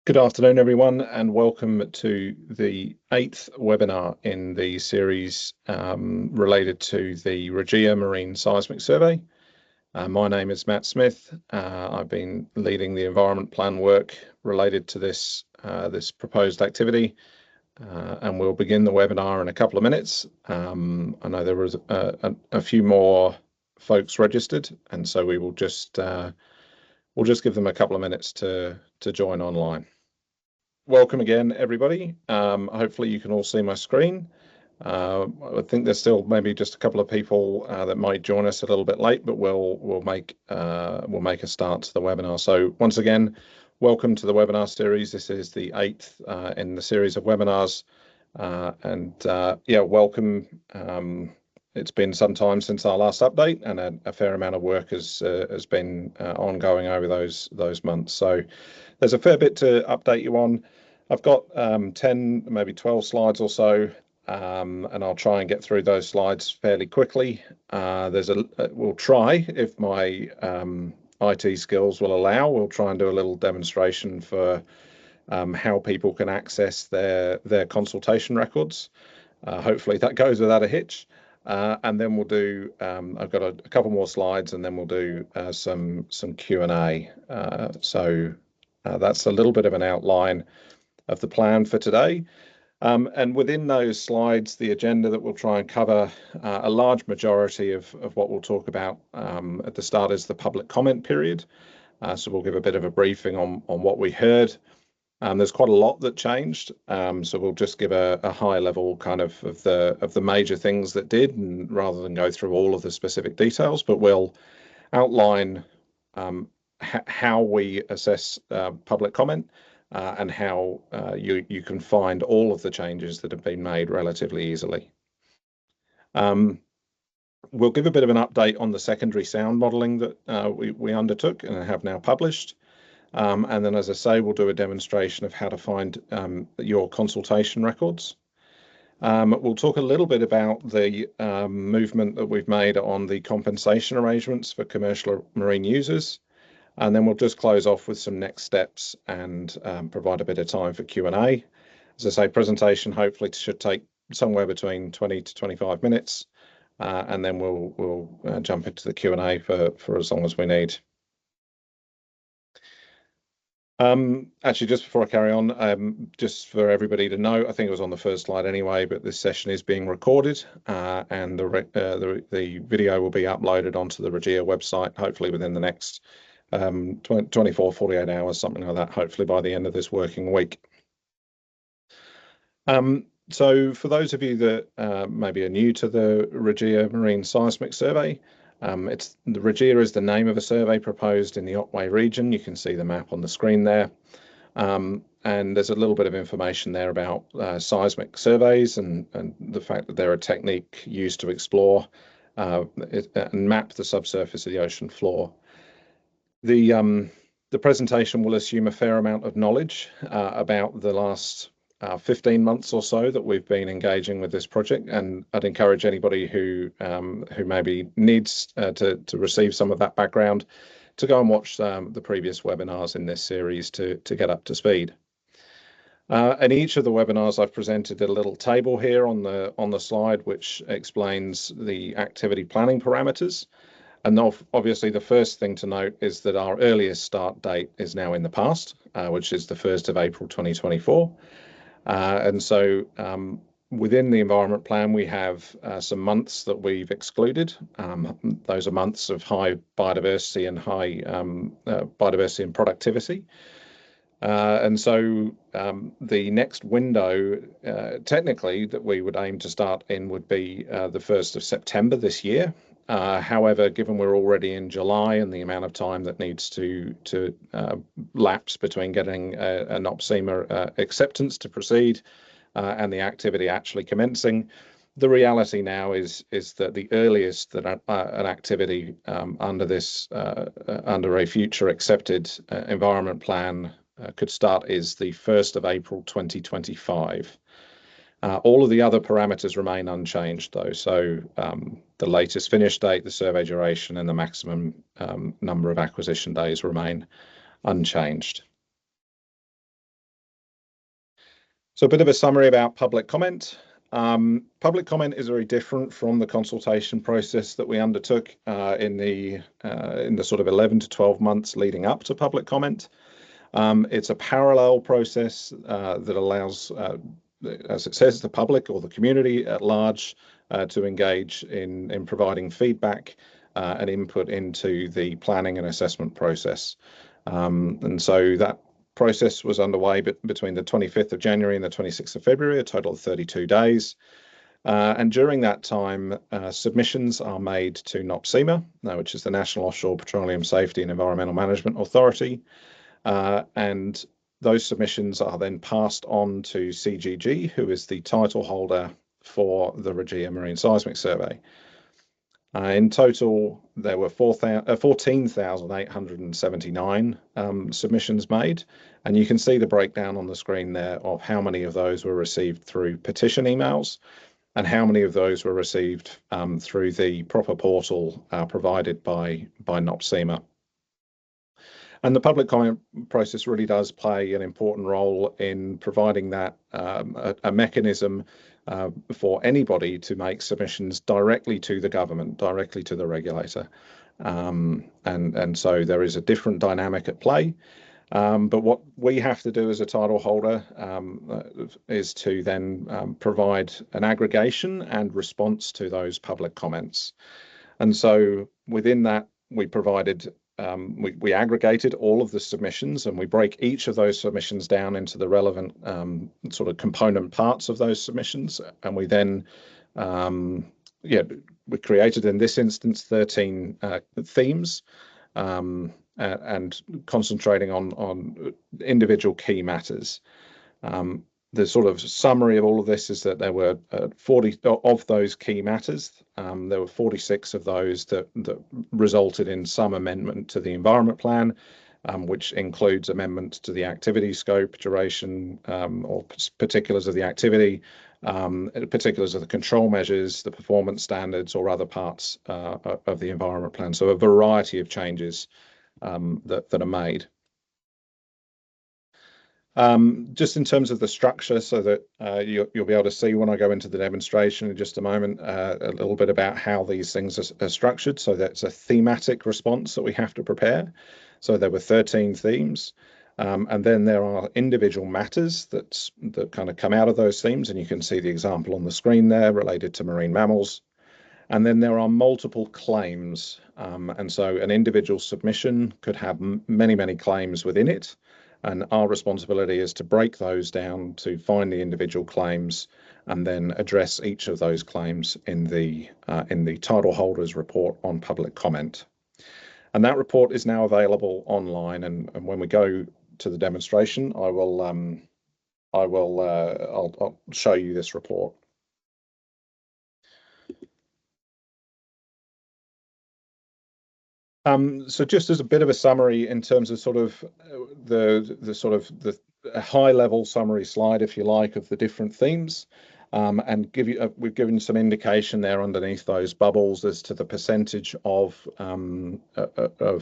Good afternoon, everyone, and welcome to the 8th webinar in the series related to the Regia Marine Seismic Survey. My name is Matt Smith. I've been leading the environment plan work related to this proposed activity, and we'll begin the webinar in a couple of minutes. I know there was a few more folks registered, and so we'll just give them a couple of minutes to join online. Welcome again, everybody. Hopefully you can all see my screen. I think there's still maybe just a couple of people that might join us a little bit late, but we'll make a start to the webinar. So once again, welcome to the webinar series. This is the 8th in the series of webinars, yeah, welcome. It's been some time since our last update, and a fair amount of work has been ongoing over those months. So there's a fair bit to update you on. I've got 10, maybe 12 slides or so, and I'll try and get through those slides fairly quickly. We'll try, if my IT skills will allow, we'll try and do a little demonstration for how people can access their consultation records. Hopefully that goes without a hitch. And then we'll do, I've got a couple more slides, and then we'll do some Q&A. So that's a little bit of an outline of the plan for today. And within those slides, the agenda that we'll try and cover, a large majority of what we'll talk about at the start is the public comment period. So we'll give a bit of a briefing on what we heard. There's quite a lot that changed, so we'll just give a high level kind of the major things that did, and rather than go through all of the specific details, but we'll outline how we assess public comment and how you can find all of the changes that have been made relatively easily. We'll give a bit of an update on the secondary sound modelling that we undertook and have now published. And then, as I say, we'll do a demonstration of how to find your consultation records. We'll talk a little bit about the movement that we've made on the compensation arrangements for commercial marine users. And then we'll just close off with some next steps and provide a bit of time for Q&A. As I say, presentation hopefully should take somewhere between 20 to 25 minutes. And then we'll jump into the Q&A for as long as we need. Actually, just before I carry on, just for everybody to know, I think it was on the first slide anyway, but this session is being recorded, and the video will be uploaded onto the Regia website, hopefully within the next 24, 48 hours, something like that, hopefully by the end of this working week. So for those of you that maybe are new to the Regia Marine Seismic Survey, the Regia is the name of a survey proposed in the Otway region. You can see the map on the screen there. And there's a little bit of information there about seismic surveys and the fact that they're a technique used to explore and map the subsurface of the ocean floor. The presentation will assume a fair amount of knowledge about the last 15 months or so that we've been engaging with this project, and I'd encourage anybody who maybe needs to receive some of that background to go and watch the previous webinars in this series to get up to speed. And each of the webinars I've presented a little table here on the slide which explains the activity planning parameters. And obviously the first thing to note is that our earliest start date is now in the past, which is the 1st of April 2024. And so within the environment plan, we have some months that we've excluded. Those are months of high biodiversity and high biodiversity and productivity. And so the next window, technically, that we would aim to start in would be the 1st of September this year. However, given we're already in July and the amount of time that needs to lapse between getting an NOPSEMA acceptance to proceed and the activity actually commencing, the reality now is that the earliest that an activity under a future accepted environment plan could start is the 1st of April 2025. All of the other parameters remain unchanged, though. So the latest finish date, the survey duration, and the maximum number of acquisition days remain unchanged. So a bit of a summary about public comment. Public comment is very different from the consultation process that we undertook in the sort of 11 to 12 months leading up to public comment. It's a parallel process that allows, as it says, the public or the community at large to engage in providing feedback and input into the planning and assessment process. And so that process was underway between the 25th of January and the 26th of February, a total of 32 days. And during that time, submissions are made to NOPSEMA, which is the National Offshore Petroleum Safety and Environmental Management Authority. And those submissions are then passed on to CGG, who is the title holder for the Regia Marine Seismic Survey. In total, there were 14,879 submissions made, and you can see the breakdown on the screen there of how many of those were received through petition emails and how many of those were received through the proper portal provided by NOPSEMA. And the public comment process really does play an important role in providing that a mechanism for anybody to make submissions directly to the government, directly to the regulator. And so there is a different dynamic at play. But what we have to do as a title holder is to then provide an aggregation and response to those public comments. And so within that, we provided we aggregated all of the submissions, and we break each of those submissions down into the relevant sort of component parts of those submissions. And we then, we created in this instance 13 themes and concentrating on individual key matters. The sort of summary of all of this is that there were 40 of those key matters. There were 46 of those that resulted in some amendment to the environment plan, which includes amendments to the activity scope, duration, or particulars of the activity, particulars of the control measures, the performance standards, or other parts of the environment plan. So a variety of changes that are made. Just in terms of the structure, so that you'll be able to see when I go into the demonstration in just a moment, a little bit about how these things are structured. So that's a thematic response that we have to prepare. So there were 13 themes, and then there are individual matters that kind of come out of those themes, and you can see the example on the screen there related to marine mammals. And then there are multiple claims, and so an individual submission could have many claims within it. And our responsibility is to break those down to find the individual claims and then address each of those claims in the title holder's report on public comment. And that report is now available online. And when we go to the demonstration, I'll show you this report. So just as a bit of a summary in terms of sort of the high level summary slide, if you like, of the different themes, and we've given some indication there underneath those bubbles as to the percentage of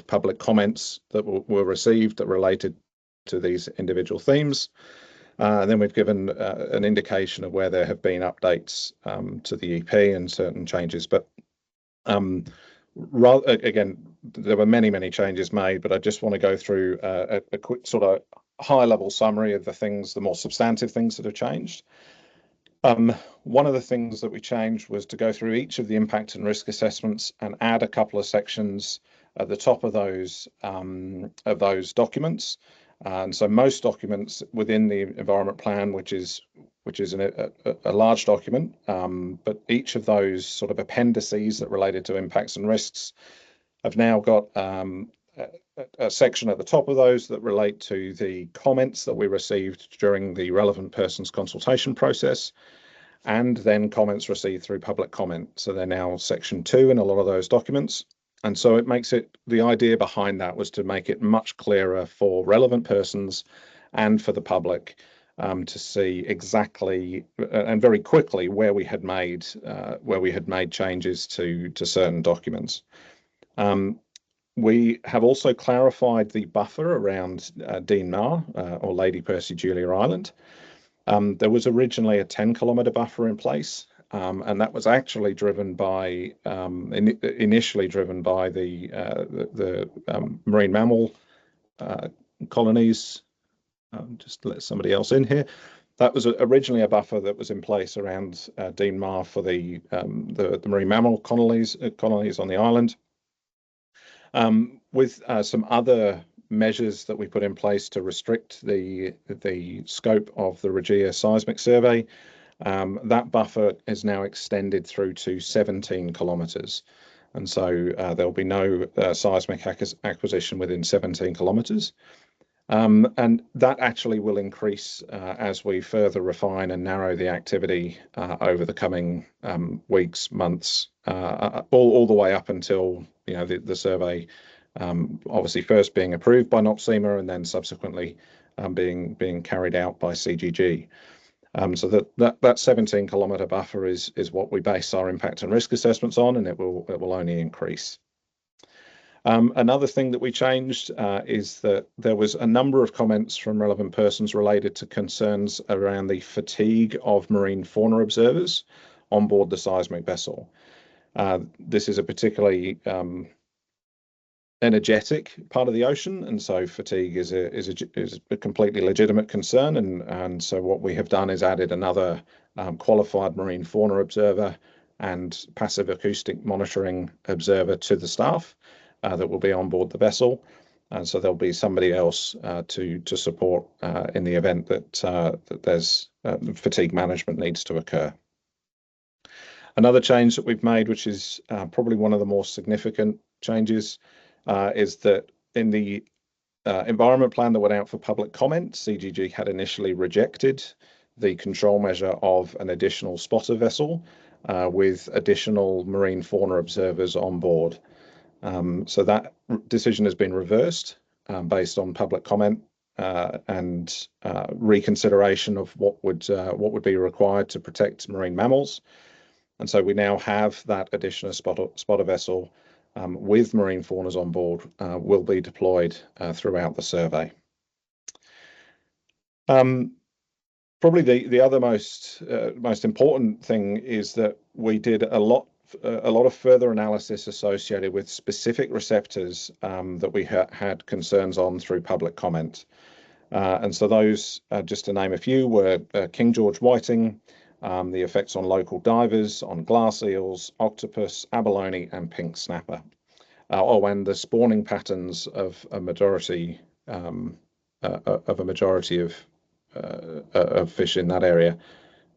public comments that were received that related to these individual themes. And then we've given an indication of where there have been updates to the EP and certain changes, but again, there were many changes made, but I just want to go through a quick sort of high-level summary of the more substantive things that have changed. One of the things that we changed was to go through each of the impact and risk assessments and add a couple of sections at the top of those documents. And so most documents within the environment plan, which is a large document, but each of those sort of appendices that related to impacts and risks have now got a section at the top of those that relate to the comments that we received during the relevant persons consultation process, and then comments received through public comment. So they're now section 2 in a lot of those documents. And so it makes it, the idea behind that was to make it much clearer for relevant persons and for the public to see exactly and very quickly where we had made changes to certain documents. We have also clarified the buffer around Dean Mar or Lady Percy Julia Island. There was originally a 10-kilometre buffer in place, and that was actually driven by initially driven by the marine mammal colonies. Just let somebody else in here. That was originally a buffer that was in place around Dean Mar for the marine mammal colonies on the island. With some other measures that we put in place to restrict the scope of the Regia seismic survey, that buffer is now extended through to 17 kilometres. And so there'll be no seismic acquisition within 17 kilometres. And that actually will increase as we further refine and narrow the activity over the coming weeks, months, all the way up until the survey, obviously first being approved by NOPSEMA and then subsequently being carried out by CGG. So that 17-kilometre buffer is what we base our impact and risk assessments on, and it will only increase. Another thing that we changed is that there was a number of comments from relevant persons related to concerns around the fatigue of marine fauna observers on board the seismic vessel. This is a particularly energetic part of the ocean, and so fatigue is a completely legitimate concern. And so what we have done is added another qualified marine fauna observer and passive acoustic monitoring observer to the staff that will be on board the vessel. And so there'll be somebody else to support in the event that there's fatigue management needs to occur. Another change that we've made, which is probably one of the more significant changes, is that in the environment plan that went out for public comment, CGG had initially rejected the control measure of an additional spotter vessel with additional marine fauna observers on board. So that decision has been reversed based on public comment and reconsideration of what would be required to protect marine mammals. And so we now have that additional spotter vessel with marine faunas on board will be deployed throughout the survey. Probably the other most important thing is that we did a lot of further analysis associated with specific receptors that we had concerns on through public comment. And so those, just to name a few, were King George whiting, the effects on local divers, on glass eels, octopus, abalone, and pink snapper. And the spawning patterns of a majority of fish in that area.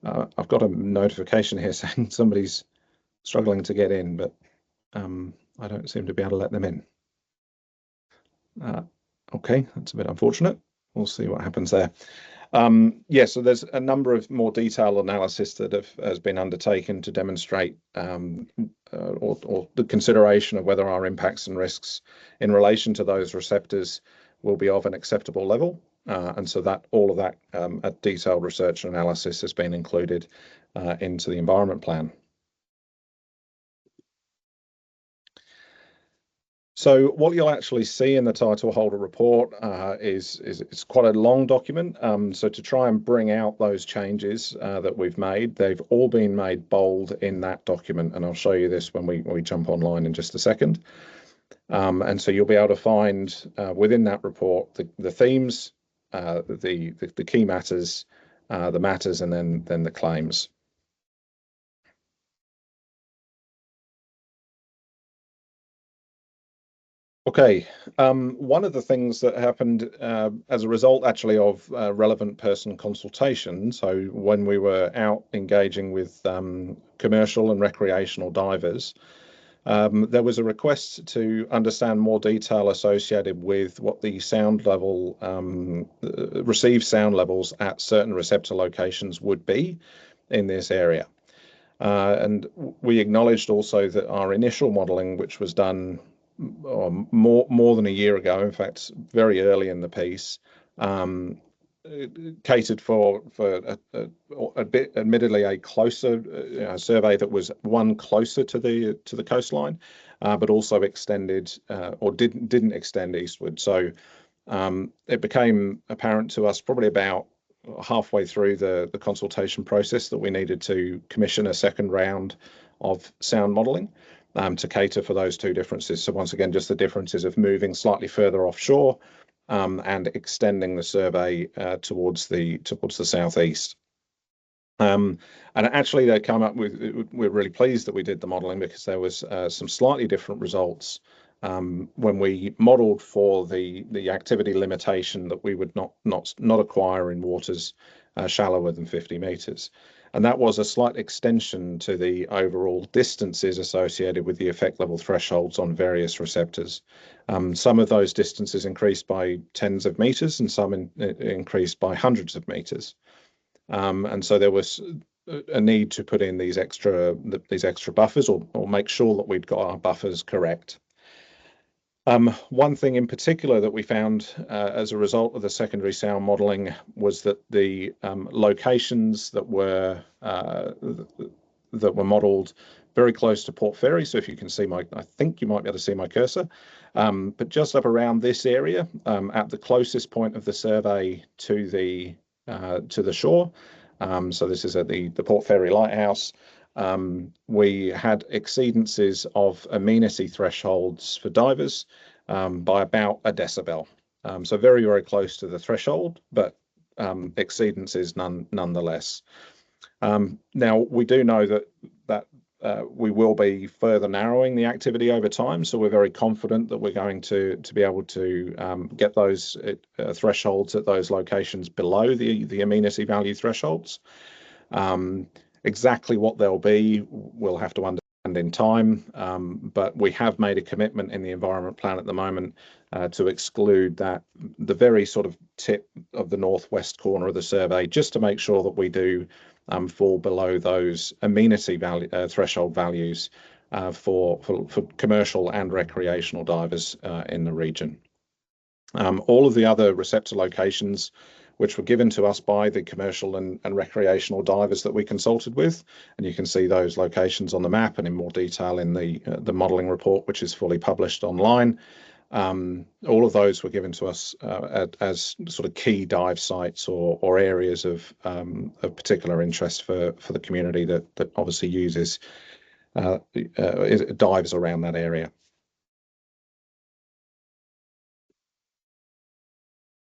I've got a notification here saying somebody's struggling to get in, but I don't seem to be able to let them in. Okay, that's a bit unfortunate. We'll see what happens there. So there's a number of more detailed analysis that has been undertaken to demonstrate or the consideration of whether our impacts and risks in relation to those receptors will be of an acceptable level. And so that all of that detailed research and analysis has been included into the environment plan. So what you'll actually see in the title holder report is it's quite a long document. So to try and bring out those changes that we've made, they've all been made bold in that document, and I'll show you this when we jump online in just a second. And so you'll be able to find within that report the themes, the key matters, the matters, and then the claims. Okay, one of the things that happened as a result actually of relevant person consultation, so when we were out engaging with commercial and recreational divers, there was a request to understand more detail associated with what the sound level, received sound levels at certain receptor locations would be in this area. And we acknowledged also that our initial modelling, which was done more than a year ago, in fact, very early in the piece, catered for a bit, admittedly, a closer survey that was one closer to the coastline, but also extended or didn't extend eastward. So it became apparent to us probably about halfway through the consultation process that we needed to commission a second round of sound modelling to cater for those two differences. So once again, just the differences of moving slightly further offshore and extending the survey towards the southeast. And actually, they come up with. We're really pleased that we did the modelling because there was some slightly different results when we modelled for the activity limitation that we would not acquire in waters shallower than 50 metres. And that was a slight extension to the overall distances associated with the effect level thresholds on various receptors. Some of those distances increased by tens of metres and some increased by hundreds of metres. And so there was a need to put in these extra buffers or make sure that we'd got our buffers correct. One thing in particular that we found as a result of the secondary sound modelling was that the locations that were modelled very close to Port Fairy. So if you can see I think you might be able to see my cursor, but just up around this area, at the closest point of the survey to the shore. So this is at the Port Fairy Lighthouse. We had exceedances of amenity thresholds for divers by about a decibel. So very, very close to the threshold, but exceedances nonetheless. Now, we do know that we will be further narrowing the activity over time, so we're very confident that we're going to be able to get those thresholds at those locations below the amenity value thresholds. Exactly what they'll be, we'll have to understand in time, but we have made a commitment in the environment plan at the moment to exclude the very sort of tip of the northwest corner of the survey, just to make sure that we do fall below those amenity threshold values for commercial and recreational divers in the region. All of the other receptor locations which were given to us by the commercial and recreational divers that we consulted with, and you can see those locations on the map and in more detail in the modelling report, which is fully published online. All of those were given to us as sort of key dive sites or areas of particular interest for the community that obviously uses dives around that area.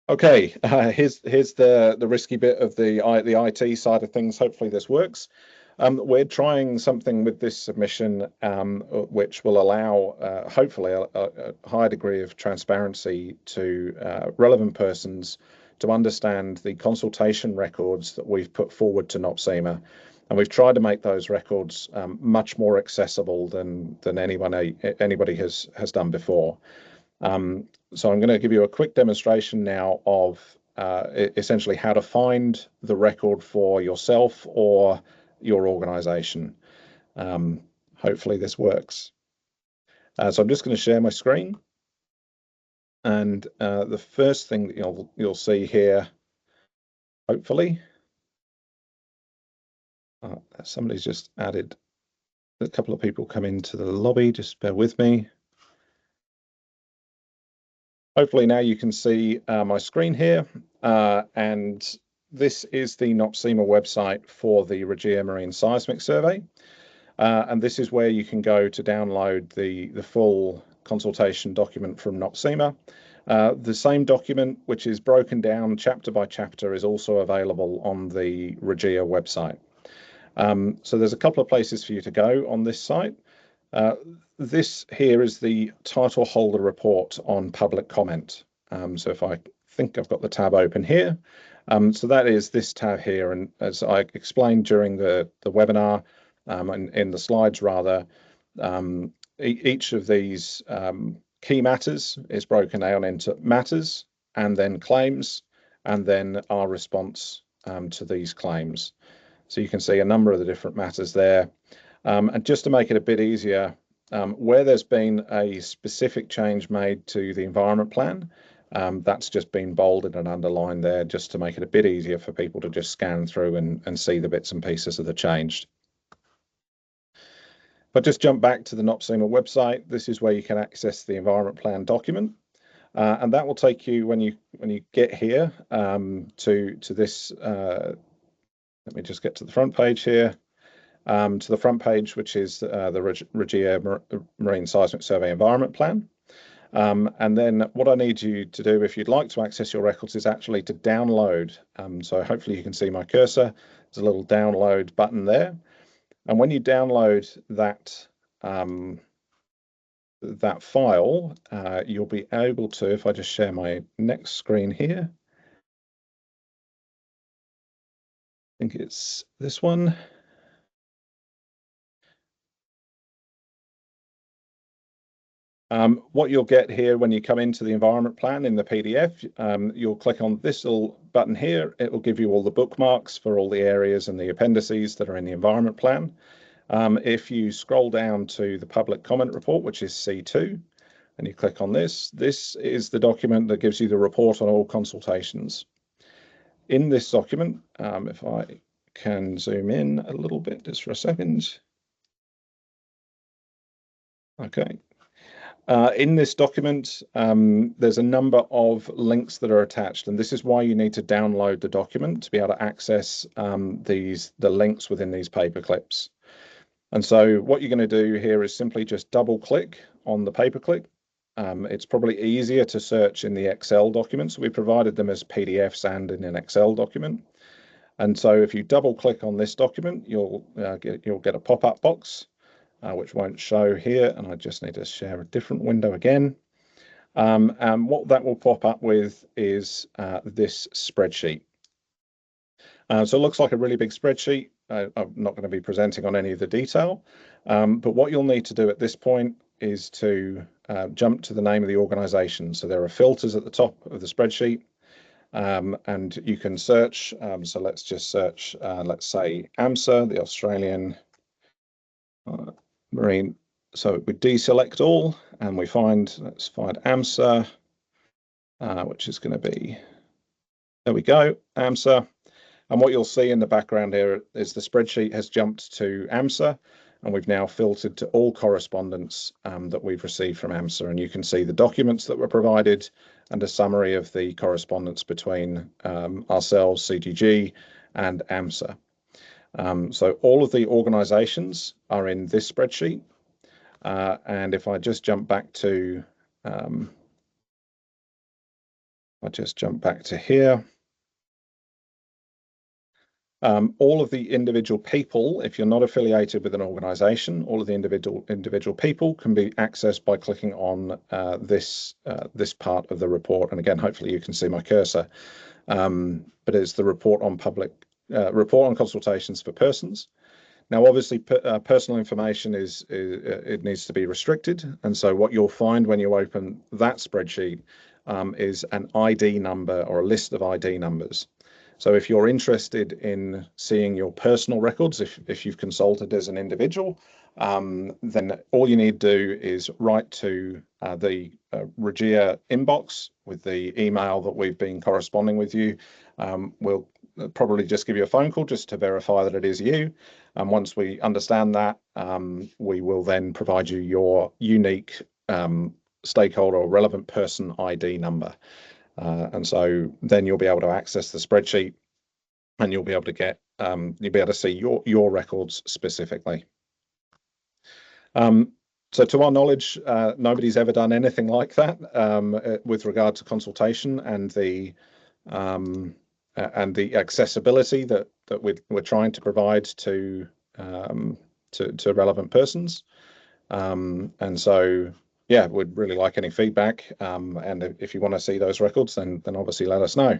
Okay, here's the risky bit of the IT side of things. Hopefully this works. We're trying something with this submission which will allow, hopefully, a high degree of transparency to relevant persons to understand the consultation records that we've put forward to NOPSEMA. And we've tried to make those records much more accessible than anybody has done before. So I'm going to give you a quick demonstration now of essentially how to find the record for yourself or your organization. Hopefully this works. So I'm just going to share my screen. And the first thing that you'll see here, hopefully, somebody's just added a couple of people come into the lobby. Just bear with me. Hopefully now you can see my screen here, and this is the NOPSEMA website for the Regia Marine Seismic Survey, and this is where you can go to download the full consultation document from NOPSEMA. The same document, which is broken down chapter by chapter, is also available on the Regia website. So there's a couple of places for you to go on this site. This here is the title holder report on public comment. So if I think I've got the tab open here, so that is this tab here. And as I explained during the webinar and in the slides rather, each of these key matters is broken down into matters and then claims and then our response to these claims. So you can see a number of the different matters there. And just to make it a bit easier, where there's been a specific change made to the environment plan, that's just been bolded and underlined there just to make it a bit easier for people to just scan through and see the bits and pieces that are changed. But just jump back to the NOPSEMA website. This is where you can access the environment plan document. and that will take you when you get here to this. Let me just get to the front page here. To the front page, which is the Regia Marine Seismic Survey Environment Plan. And then what I need you to do, if you'd like to access your records, is actually to download. So hopefully you can see my cursor. There's a little download button there. And when you download that, that file, you'll be able to, if I just share my next screen here, I think it's this one. What you'll get here when you come into the environment plan in the PDF, you'll click on this little button here. It will give you all the bookmarks for all the areas and the appendices that are in the environment plan. If you scroll down to the public comment report, which is C2, and you click on this, this is the document that gives you the report on all consultations. In this document, if I can zoom in a little bit just for a second. Okay. In this document, there's a number of links that are attached, and this is why you need to download the document to be able to access the links within these paper clips. And so what you're going to do here is simply just double click on the paperclip. It's probably easier to search in the Excel documents. We provided them as PDFs and in an Excel document. And so if you double click on this document, you'll get a pop-up box, which won't show here. And I just need to share a different window again. And what that will pop up with is this spreadsheet. So it looks like a really big spreadsheet. I'm not going to be presenting on any of the detail, but what you'll need to do at this point is to jump to the name of the organization. So there are filters at the top of the spreadsheet, and you can search. So let's just search, let's say AMSA, the Australian Marine. So we deselect all and let's find AMSA, which is going to be, there we go, AMSA. And what you'll see in the background here is the spreadsheet has jumped to AMSA, and we've now filtered to all correspondence that we've received from AMSA. And you can see the documents that were provided and a summary of the correspondence between ourselves, CGG, and AMSA. So all of the organizations are in this spreadsheet. And if I just jump back to, here, all of the individual people, if you're not affiliated with an organization, all of the individual people can be accessed by clicking on this part of the report. And again, hopefully you can see my cursor, but it's the report on consultations for persons. Now, obviously, personal information it needs to be restricted. And so what you'll find when you open that spreadsheet is an ID number or a list of ID numbers. So if you're interested in seeing your personal records, if you've consulted as an individual, then all you need to do is write to the Regia inbox with the email that we've been corresponding with you. We'll probably just give you a phone call just to verify that it is you. And once we understand that, we will then provide you your unique stakeholder or relevant person ID number. And so then you'll be able to access the spreadsheet, and you'll be able to get you'll be able to see your records specifically. So to our knowledge, nobody's ever done anything like that with regard to consultation and the accessibility that we're trying to provide to relevant persons. And so, yeah, we'd really like any feedback. And if you want to see those records, then obviously let us know.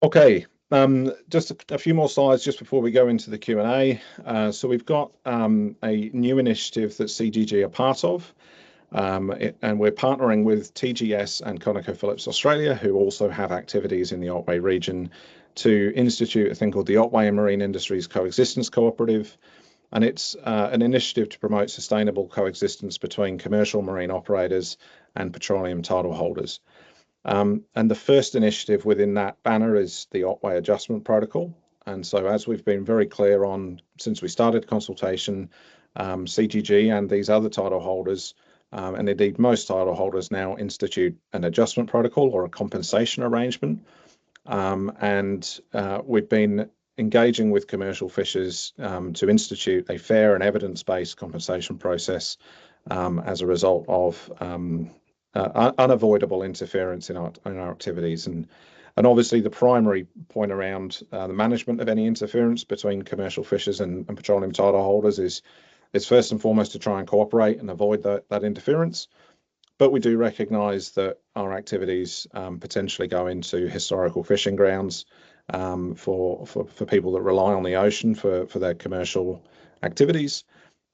Okay, just a few more slides just before we go into the Q&A. So we've got a new initiative that CGG are part of, and we're partnering with TGS and ConocoPhillips Australia, who also have activities in the Otway region, to institute a thing called the Otway and Marine Industries Coexistence Cooperative. And it's an initiative to promote sustainable coexistence between commercial marine operators and petroleum title holders. And the first initiative within that banner is the Otway Adjustment Protocol. And so as we've been very clear on since we started consultation, CGG and these other title holders, and indeed most title holders now institute an adjustment protocol or a compensation arrangement. We've been engaging with commercial fishers to institute a fair and evidence-based compensation process as a result of unavoidable interference in our activities. And obviously the primary point around the management of any interference between commercial fishers and petroleum title holders is first and foremost to try and cooperate and avoid that interference. But we do recognise that our activities potentially go into historical fishing grounds for people that rely on the ocean for their commercial activities.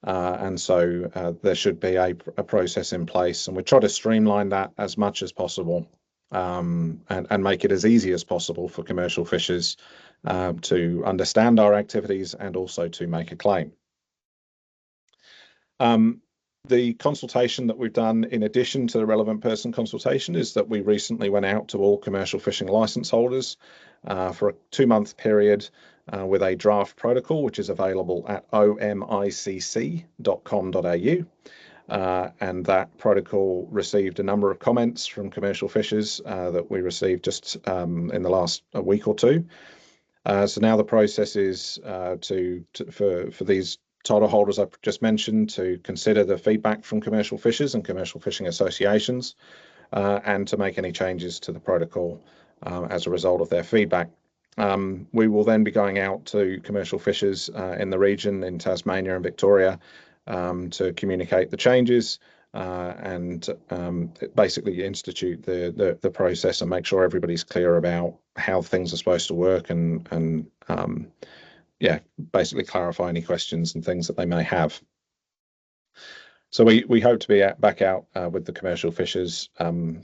And so there should be a process in place, and we try to streamline that as much as possible and make it as easy as possible for commercial fishers to understand our activities and also to make a claim. The consultation that we've done in addition to the relevant person consultation is that we recently went out to all commercial fishing license holders for a 2-month period with a draft protocol, which is available at omicc.com.au. And that protocol received a number of comments from commercial fishers that we received just in the last week or two. So now the process is for these title holders I've just mentioned to consider the feedback from commercial fishers and commercial fishing associations and to make any changes to the protocol as a result of their feedback. We will then be going out to commercial fishers in the region in Tasmania and Victoria to communicate the changes and basically institute the process and make sure everybody's clear about how things are supposed to work and basically clarify any questions and things that they may have. So we hope to be back out with the commercial fishers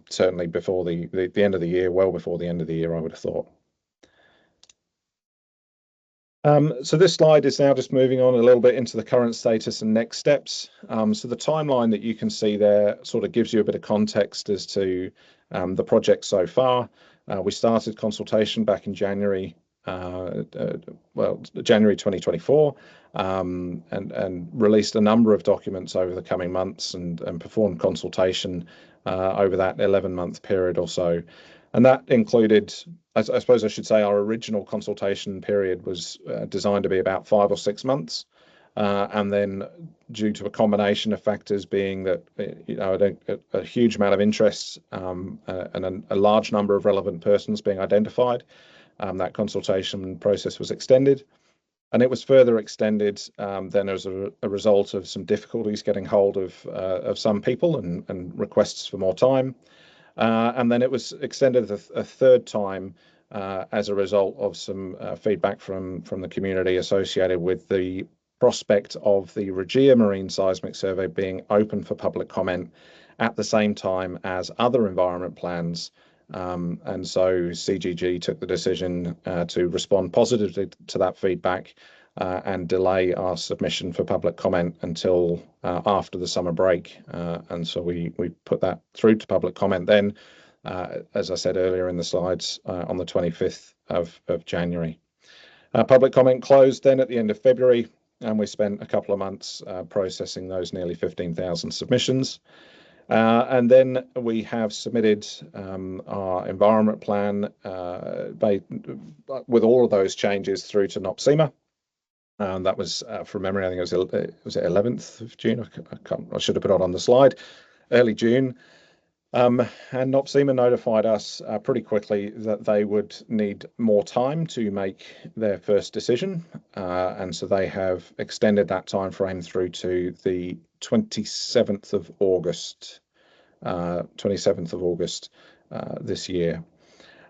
certainly before the end of the year, well before the end of the year, I would have thought. So this slide is now just moving on a little bit into the current status and next steps. So the timeline that you can see there sort of gives you a bit of context as to the project so far. We started consultation back in January 2024 and released a number of documents over the coming months and performed consultation over that 11-month period or so. And that included, I suppose I should say, our original consultation period was designed to be about 5 or 6 months. And then due to a combination of factors being that, a huge amount of interest and a large number of relevant persons being identified, that consultation process was extended. And it was further extended then as a result of some difficulties getting hold of some people and requests for more time. And then it was extended a third time as a result of some feedback from the community associated with the prospect of the Regia marine seismic survey being open for public comment at the same time as other environment plans. And so CGG took the decision to respond positively to that feedback and delay our submission for public comment until after the summer break. And so we put that through to public comment then, as I said earlier in the slides, on the 25th of January. Public comment closed then at the end of February, and we spent a couple of months processing those nearly 15,000 submissions. And then we have submitted our environment plan with all of those changes through to NOPSEMA. That was, from memory, I think it was 11th of June. I should have put it on the slide, early June. And NOPSEMA notified us pretty quickly that they would need more time to make their first decision. And so they have extended that time frame through to the 27th of August, this year.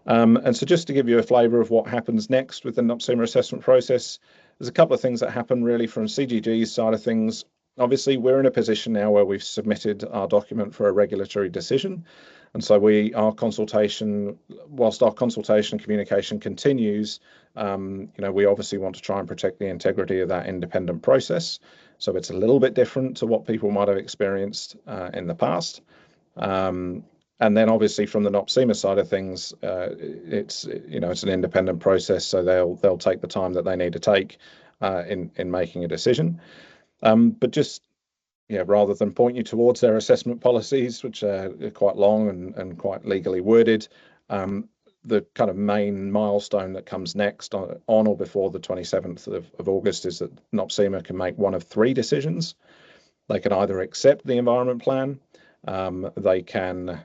And so just to give you a flavour of what happens next with the NOPSEMA assessment process, there's a couple of things that happen really from CGG's side of things. Obviously, we're in a position now where we've submitted our document for a regulatory decision. And so whilst our consultation communication continues, we obviously want to try and protect the integrity of that independent process. So it's a little bit different to what people might have experienced in the past. And then obviously from the NOPSEMA side of things, it's an independent process, so they'll take the time that they need to take in making a decision. But just rather than point you towards their assessment policies, which are quite long and quite legally worded, the kind of main milestone that comes next on or before the 27th of August is that NOPSEMA can make one of three decisions. They can either accept the environment plan, they can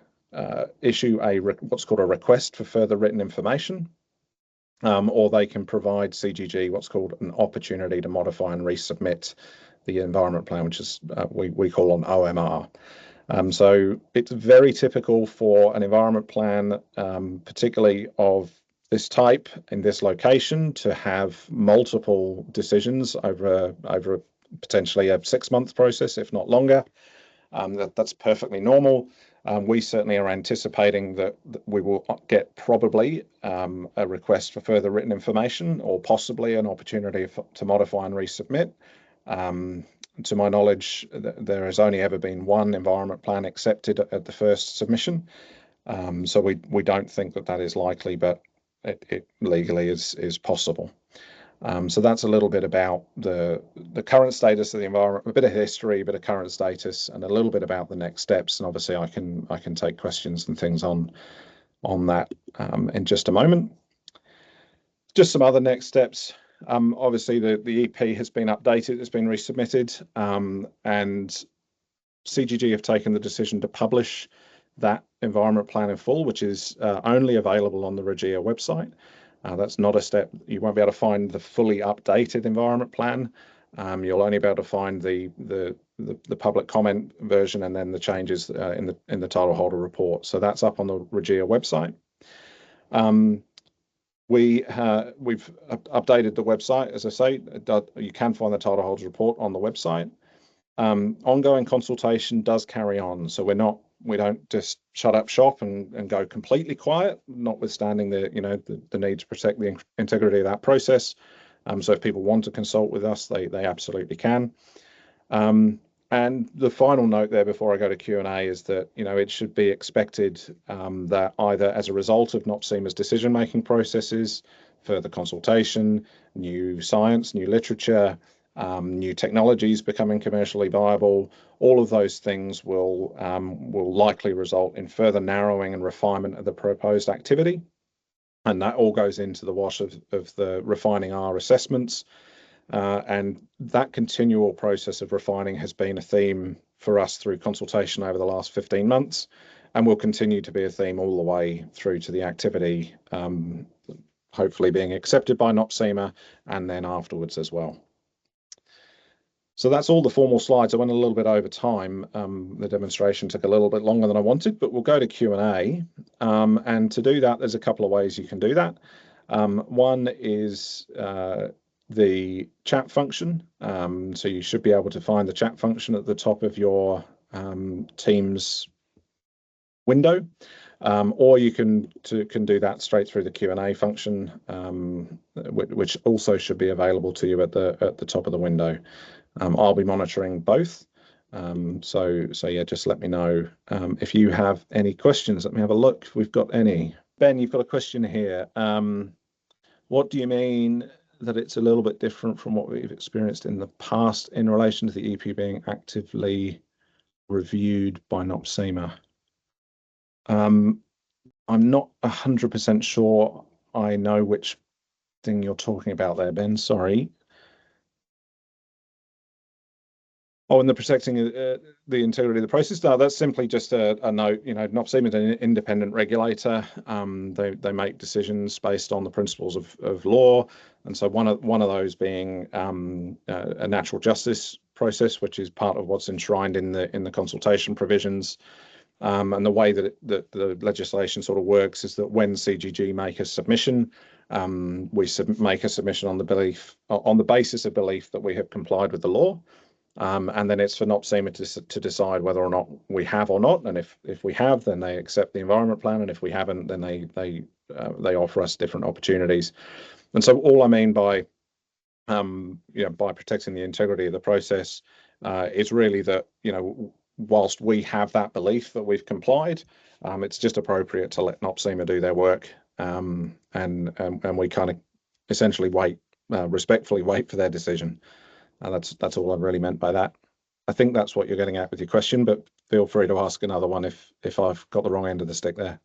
issue what's called a request for further written information, or they can provide CGG what's called an opportunity to modify and resubmit the environment plan, which is we call on OMR. So it's very typical for an environment plan, particularly of this type in this location, to have multiple decisions over potentially a 6-month process, if not longer. That's perfectly normal. We certainly are anticipating that we will get probably a request for further written information, or possibly an opportunity to modify and resubmit. To my knowledge, there has only ever been one environment plan accepted at the first submission. So we don't think that is likely, but it legally is possible. So that's a little bit about the current status of the environment, a bit of history, a bit of current status, and a little bit about the next steps. And obviously, I can take questions and things on that in just a moment. Just some other next steps. Obviously, the EP has been updated, it's been resubmitted, and CGG have taken the decision to publish that environment plan in full, which is only available on the Regia website. That's not a step. You won't be able to find the fully updated environment plan. You'll only be able to find the public comment version and then the changes in the title holder report. So that's up on the Regia website. We've updated the website, as I say. You can find the title holder report on the website. Ongoing consultation does carry on, so we don't just shut up shop and go completely quiet, notwithstanding the need to protect the integrity of that process. So if people want to consult with us, they absolutely can. And the final note there before I go to Q&A is that it should be expected that either as a result of NOPSEMA's decision-making processes, further consultation, new science, new literature, new technologies becoming commercially viable, all of those things will likely result in further narrowing and refinement of the proposed activity. And that all goes into the wash of the refining our assessments. And that continual process of refining has been a theme for us through consultation over the last 15 months, and will continue to be a theme all the way through to the activity, hopefully being accepted by NOPSEMA and then afterwards as well. So that's all the formal slides. I went a little bit over time. The demonstration took a little bit longer than I wanted, but we'll go to Q&A. And to do that, there's a couple of ways you can do that. One is the chat function. So you should be able to find the chat function at the top of your Teams window, or you can do that straight through the Q&A function, which also should be available to you at the top of the window. I'll be monitoring both. So yeah, just let me know if you have any questions. Let me have a look if we've got any. Ben, you've got a question here. What do you mean that it's a little bit different from what we've experienced in the past in relation to the EP being actively reviewed by NOPSEMA? I'm not 100% sure I know which thing you're talking about there, Ben. Sorry. Oh, and the protecting the integrity of the process. No, that's simply just a note. NOPSEMA is an independent regulator. They make decisions based on the principles of law, and so one of those being a natural justice process, which is part of what's enshrined in the consultation provisions. And the way that the legislation sort of works is that when CGG make a submission, we make a submission on the basis of belief that we have complied with the law. And then it's for NOPSEMA to decide whether or not we have or not. And if we have, then they accept the environment plan. And if we haven't, then they offer us different opportunities. And so all I mean by by protecting the integrity of the process is really that whilst we have that belief that we've complied, it's just appropriate to let NOPSEMA do their work, and we kind of essentially respectfully wait for their decision. That's all I've really meant by that. I think that's what you're getting at with your question, but feel free to ask another one if I've got the wrong end of the stick there.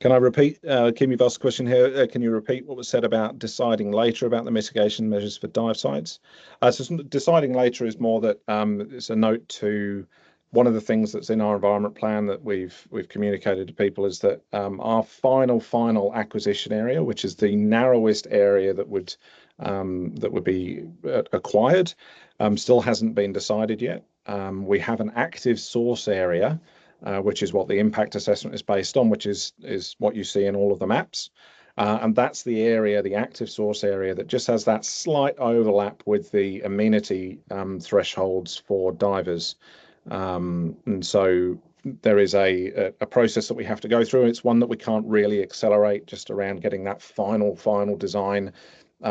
Can I repeat, Kim, you've asked a question here. Can you repeat what was said about deciding later about the mitigation measures for dive sites? So deciding later is more that it's a note to one of the things that's in our environment plan that we've communicated to people is that our final acquisition area, which is the narrowest area that would be acquired, still hasn't been decided yet. We have an active source area, which is what the impact assessment is based on, which is what you see in all of the maps. And that's the area, the active source area, that just has that slight overlap with the amenity thresholds for divers. And so there is a process that we have to go through. It's one that we can't really accelerate just around getting that final design,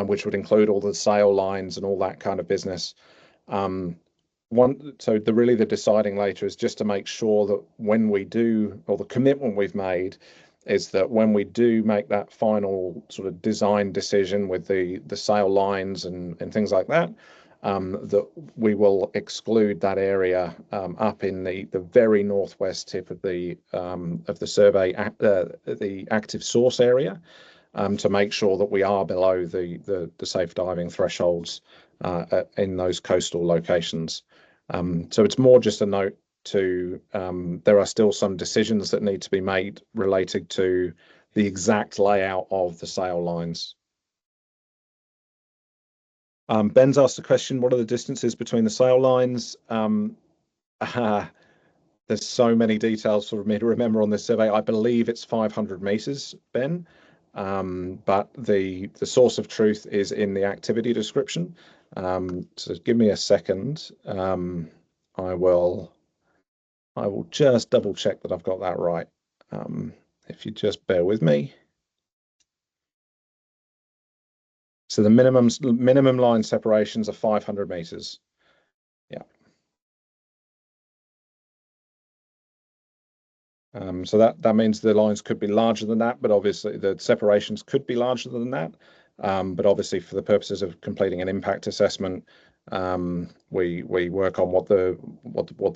which would include all the sail lines and all that kind of business. So the deciding later is just to make sure that when we do, or the commitment we've made is that when we do make that final sort of design decision with the sail lines and things like that, that we will exclude that area up in the very northwest tip of the survey, the active source area, to make sure that we are below the safe diving thresholds in those coastal locations. So it's more just a note to there are still some decisions that need to be made related to the exact layout of the sail lines. Ben's asked a question, what are the distances between the sail lines? There's so many details for me to remember on this survey. I believe it's 500 meters, Ben, but the source of truth is in the activity description. So give me a second. I will just double check that I've got that right. If you just bear with me. So the minimum line separations are 500 meters. Yeah. So that means the lines could be larger than that, but obviously the separations could be larger than that. But obviously, for the purposes of completing an impact assessment, we work on what the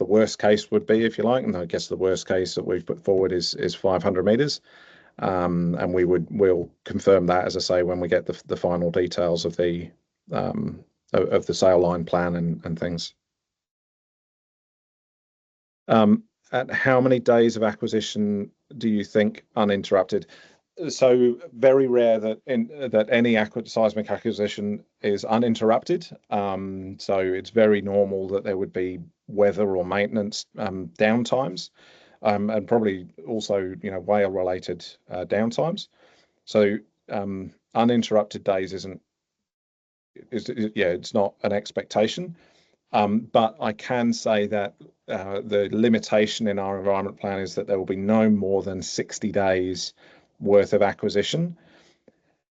worst case would be, if you like. And I guess the worst case that we've put forward is 500 meters. And we'll confirm that, as I say, when we get the final details of the sail line plan and things. At how many days of acquisition do you think uninterrupted? So very rare that any seismic acquisition is uninterrupted. So it's very normal that there would be weather or maintenance downtimes, and probably also whale related downtimes. So uninterrupted days it's not an expectation. But I can say that the limitation in our environment plan is that there will be no more than 60 days worth of acquisition.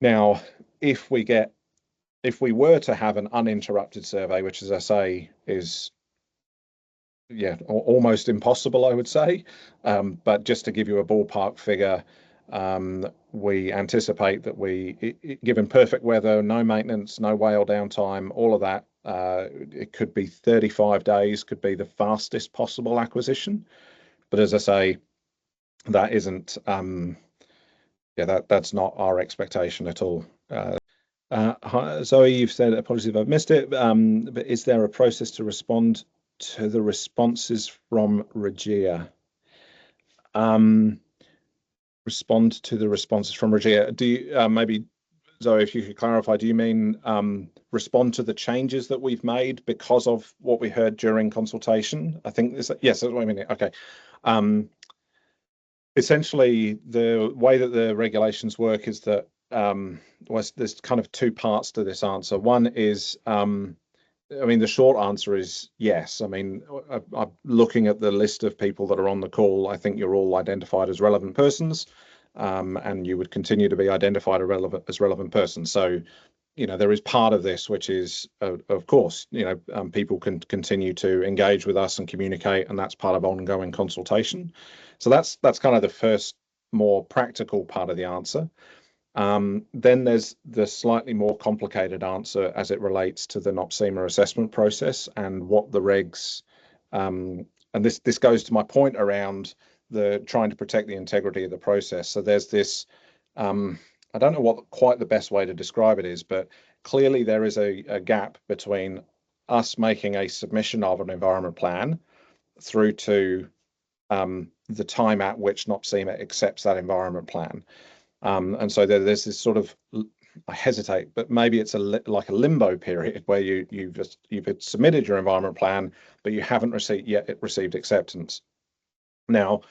Now, if we were to have an uninterrupted survey, which, as I say, is almost impossible, I would say. But just to give you a ballpark figure, we anticipate that given perfect weather, no maintenance, no whale downtime, all of that, it could be 35 days, could be the fastest possible acquisition. But as I say, that isn't, that's not our expectation at all. Hi, Zoe, you've said, apologies if I've missed it, but is there a process to respond to the responses from Regia? Respond to the responses from Regia. Do you, maybe, Zoe, if you could clarify, do you mean respond to the changes that we've made because of what we heard during consultation? I think yes, that's what I mean. Okay. Essentially, the way that the regulations work is that there's kind of two parts to this answer. One is, the short answer is yes. I'm looking at the list of people that are on the call. I think you're all identified as relevant persons, and you would continue to be identified as relevant persons. So, there is part of this, which is, of course, people can continue to engage with us and communicate, and that's part of ongoing consultation. So that's kind of the first more practical part of the answer. Then there's the slightly more complicated answer as it relates to the NOPSEMA assessment process and what the regs, and this goes to my point around the trying to protect the integrity of the process. So there's this, I don't know what quite the best way to describe it is, but clearly there is a gap between us making a submission of an environment plan through to the time at which NOPSEMA accepts that environment plan. And so there's this sort of, I hesitate, but maybe it's like a limbo period where you've submitted your environment plan, but you haven't received acceptance. Now,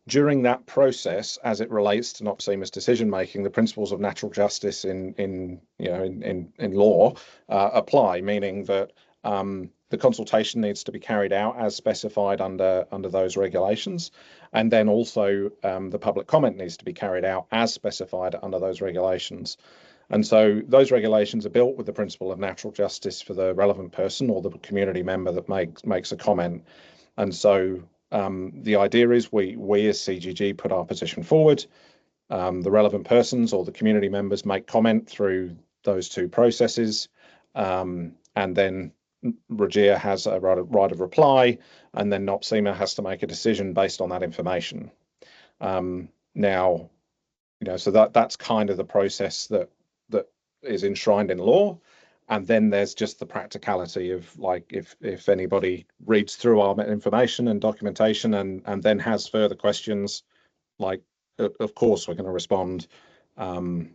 during that process, as it relates to NOPSEMA's decision making, the principles of natural justice in law apply, meaning that the consultation needs to be carried out as specified under those regulations, and then also the public comment needs to be carried out as specified under those regulations. And so those regulations are built with the principle of natural justice for the relevant person or the community member that makes a comment. And so the idea is we as CGG put our position forward. The relevant persons or the community members make comment through those two processes, and then Regia has a right of reply, and then NOPSEMA has to make a decision based on that information. Now, so that's kind of the process that is enshrined in law. And then there's just the practicality of, like, if anybody reads through our information and documentation and then has further questions, like, of course we're going to respond. And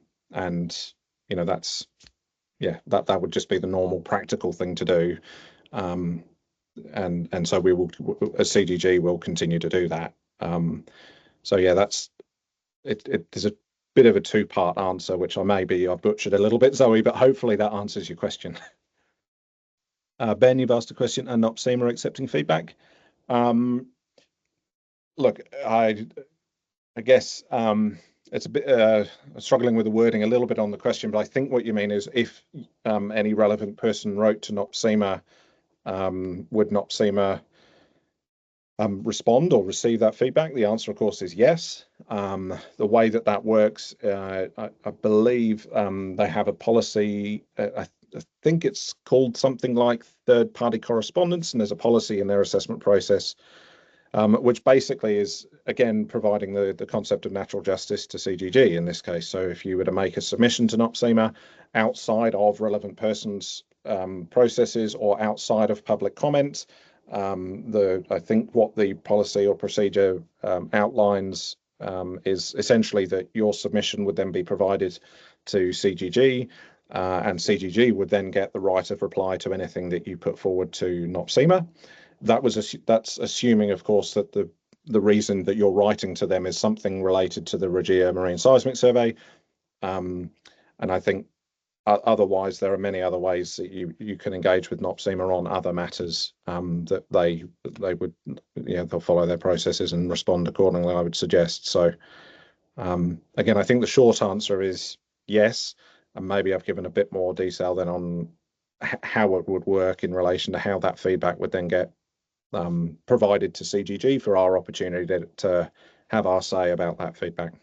that's, yeah, that would just be the normal practical thing to do. And so we will, as CGG, will continue to do that. So yeah, that's it. There's a bit of a two-part answer, which I've butchered a little bit, Zoe, but hopefully that answers your question. Ben, you've asked a question, and NOPSEMA accepting feedback. Look, I guess it's a bit struggling with the wording a little bit on the question, but I think what you mean is if any relevant person wrote to NOPSEMA, would NOPSEMA respond or receive that feedback? The answer, of course, is yes. The way that works, I believe they have a policy. I think it's called something like third-party correspondence, and there's a policy in their assessment process, which basically is, again, providing the concept of natural justice to CGG in this case. So if you were to make a submission to NOPSEMA outside of relevant persons' processes or outside of public comment, I think what the policy or procedure outlines is essentially that your submission would then be provided to CGG, and CGG would then get the right of reply to anything that you put forward to NOPSEMA. That's assuming, of course, that the reason that you're writing to them is something related to the Regia Marine Seismic Survey, and I think otherwise there are many other ways that you can engage with NOPSEMA on other matters, that they would, they'll follow their processes and respond accordingly, I would suggest. So again, I think the short answer is yes, and maybe I've given a bit more detail then on how it would work in relation to how that feedback would then get provided to CGG for our opportunity to have our say about that feedback.